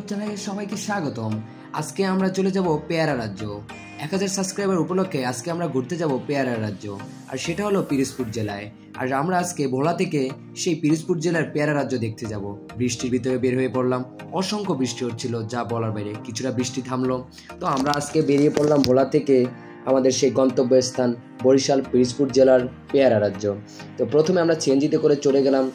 YouTube চ্যানেলে সবাইকে স্বাগতম। আজকে আমরা চলে যাব পেয়ারা রাজ্য। 1000 সাবস্ক্রাইবার উপলক্ষে আজকে আমরা ঘুরতে যাব পেয়ারা রাজ্য, আর সেটা হলো পিরোজপুর জেলায়। আর আমরা আজকে ভোলা থেকে সেই পিরোজপুর জেলার পেয়ারা রাজ্য দেখতে যাব। বৃষ্টির ভিতরে বের হয়ে পড়লাম, অসংখ্য বৃষ্টি হচ্ছিল যা বলার বাইরে। কিছুটা বৃষ্টি থামলো, তো আমরা আজকে বেরিয়ে পড়লাম ভোলা থেকে আমাদের সেই গন্তব্যস্থান বরিশাল পিরোজপুর জেলার পেয়ারা রাজ্য। তো প্রথমে আমরা সিএনজিতে করে চলে গেলাম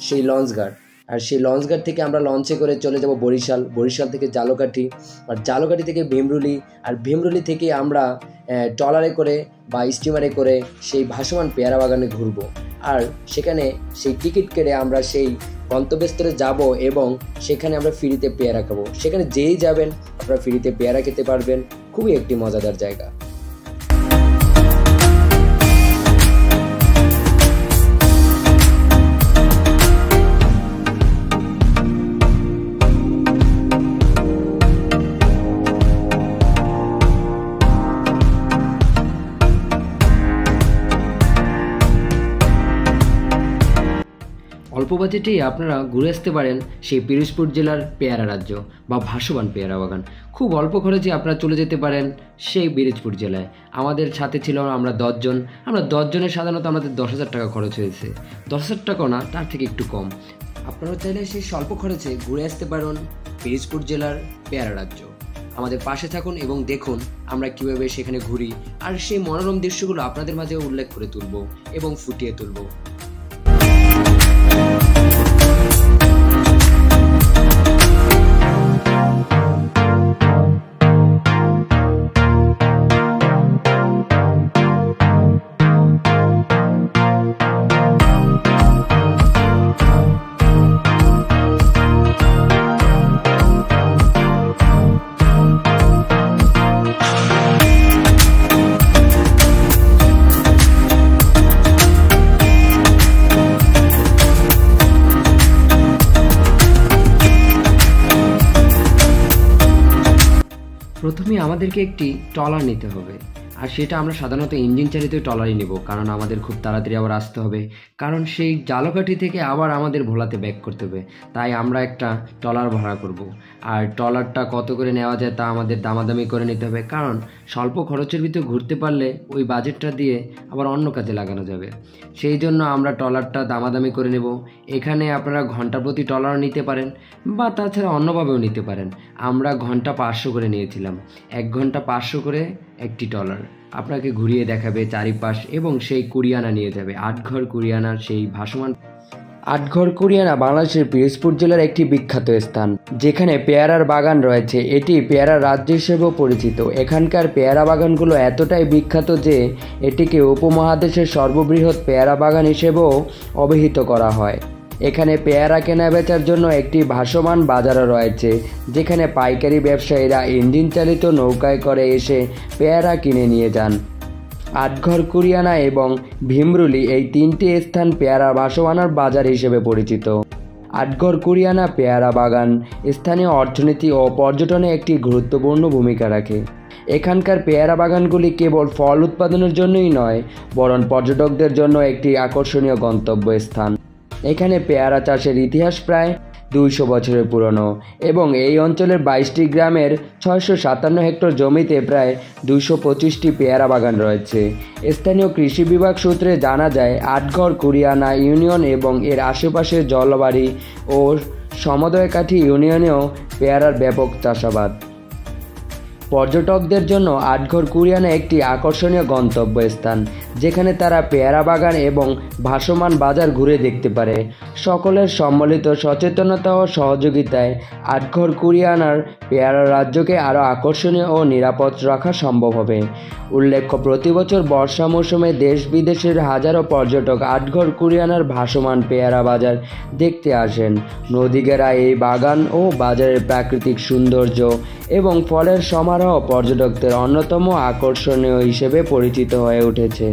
সেই লঞ্চঘাট, আর সেই লঞ্চঘাট থেকে আমরা লঞ্চে করে চলে যাব বরিশাল, বরিশাল থেকে জালকাঠি, আর জালকাঠি থেকে ভীমরুলি, আর ভীমরুলি থেকে আমরা ট্রলারে করে বা স্টিমারে করে সেই ভাসমান পেয়ারা বাগানে ঘুরবো। আর সেখানে সেই টিকিট কেটে আমরা সেই গন্তব্যস্থলে যাব এবং সেখানে আমরা ফ্রিতে পেয়ারা খাবো। সেখানে যেই যাবেন আপনারা ফ্রিতে পেয়ারা খেতে পারবেন। খুবই একটি মজাদার জায়গা। অল্প বাজেটেই আপনারা ঘুরে আসতে পারেন সেই পিরোজপুর জেলার পেয়ারা রাজ্য বা ভাসমান পেয়ারা বাগান। খুব অল্প খরচে আপনারা চলে যেতে পারেন সেই পিরোজপুর জেলায়। আমাদের সাথে ছিল আমরা 10 জন। আমরা 10 জনের সাধারণত আমাদের 10,000 টাকা খরচ হয়েছে। 10,000 টাকাও না, তার থেকে একটু কম। আপনারা চাইলে সেই স্বল্প খরচে ঘুরে আসতে পারেন পিরোজপুর জেলার পেয়ারা রাজ্য। আমাদের পাশে থাকুন এবং দেখুন আমরা কীভাবে সেখানে ঘুরি, আর সেই মনোরম দৃশ্যগুলো আপনাদের মাঝে উল্লেখ করে তুলব এবং ফুটিয়ে তুলব। প্রথমে আমাদেরকে একটি ট্রলার নিতে হবে, আর সেটা আমরা সাধারণত ইঞ্জিন চালিত ট্রলারই নেব, কারণ আমাদের খুব তাড়াতাড়ি আবার আসতে হবে, কারণ সেই জালকাঠি থেকে আবার আমাদের ভোলাতে ব্যাক করতে হবে। তাই আমরা একটা ট্রলার ভাড়া করব, আর ট্রলারটা কত করে নেওয়া যায় তা আমাদের দামাদামি করে নিতে হবে, কারণ স্বল্প খরচের ভিতরে ঘুরতে পারলে ওই বাজেটটা দিয়ে আবার অন্য কাজে লাগানো যাবে। সেই জন্য আমরা ট্রলারটা দামাদামি করে নেব। এখানে আপনারা ঘন্টা প্রতি ট্রলার নিতে পারেন বা তাছাড়া অন্যভাবেও নিতে পারেন। আমরা ঘন্টা 500 করে নিয়েছিলাম। 1 ঘন্টা 500 করে একটি ট্রলার আপনাকে ঘুরিয়ে দেখাবে চারিপাশ, এবং সেই কুরিয়ানা নিয়ে যাবে। আটঘর কুরিয়ানার সেই ভাসমান আটঘর কুরিয়ানা বাংলাদেশের পিরোজপুর জেলার একটি বিখ্যাত স্থান, যেখানে পেয়ারার বাগান রয়েছে। এটি পেয়ারা রাজ্য হিসেবেও পরিচিত। এখানকার পেয়ারা বাগানগুলো এতটাই বিখ্যাত যে এটিকে উপমহাদেশের সর্ববৃহৎ পেয়ারা বাগান হিসেবেও অভিহিত করা হয়। এখানে পেয়ারা কেনা বেচার জন্য একটি ভাসমান বাজারও রয়েছে, যেখানে পাইকারি ব্যবসায়ীরা ইঞ্জিন চালিত নৌকায় করে এসে পেয়ারা কিনে নিয়ে যান। আটঘর কুরিয়ানা এবং ভীমরুলি এই 3টি স্থান পেয়ারা ভাসমানার বাজার হিসেবে পরিচিত। আটঘর কুরিয়ানা পেয়ারা বাগান স্থানীয় অর্থনীতি ও পর্যটনে একটি গুরুত্বপূর্ণ ভূমিকা রাখে। এখানকার পেয়ারা বাগানগুলি কেবল ফল উৎপাদনের জন্যই নয়, বরং পর্যটকদের জন্য একটি আকর্ষণীয় গন্তব্যস্থান। এখানে পেয়ারা চাষের ইতিহাস প্রায় 200 বছরের পুরনো, এবং এই অঞ্চলের 22টি গ্রামের 657 হেক্টর জমিতে প্রায় 225টি পেয়ারা বাগান রয়েছে। স্থানীয় কৃষি বিভাগ সূত্রে জানা যায়, আটঘর কুরিয়ানা ইউনিয়ন এবং এর আশেপাশের জলবাড়ি ও সমদয়কাঠি ইউনিয়নেও পেয়ারার ব্যাপক চাষাবাদ। পর্যটকদের জন্য আটঘর কুরিয়ানা একটি আকর্ষণীয় গন্তব্যস্থান, যেখানে তারা পেয়ারা বাগান এবং ভাসমান বাজার ঘুরে দেখতে পারে। সকলের সম্মিলিত সচেতনতা ও সহযোগিতায় আটঘর কুরিয়ানার পেয়ারা রাজ্যকে আরও আকর্ষণীয় ও নিরাপদ রাখা সম্ভব হবে। উল্লেখ্য, প্রতি বছর বর্ষা মৌসুমে দেশ বিদেশের হাজারো পর্যটক আটঘর কুরিয়ানার ভাসমান পেয়ারা বাজার দেখতে আসেন। নদীঘেরা এই বাগান ও বাজারের প্রাকৃতিক সৌন্দর্য এবং ফলের সমারোহ পর্যটকদের অন্যতম আকর্ষণীয় হিসেবে পরিচিত হয়ে উঠেছে।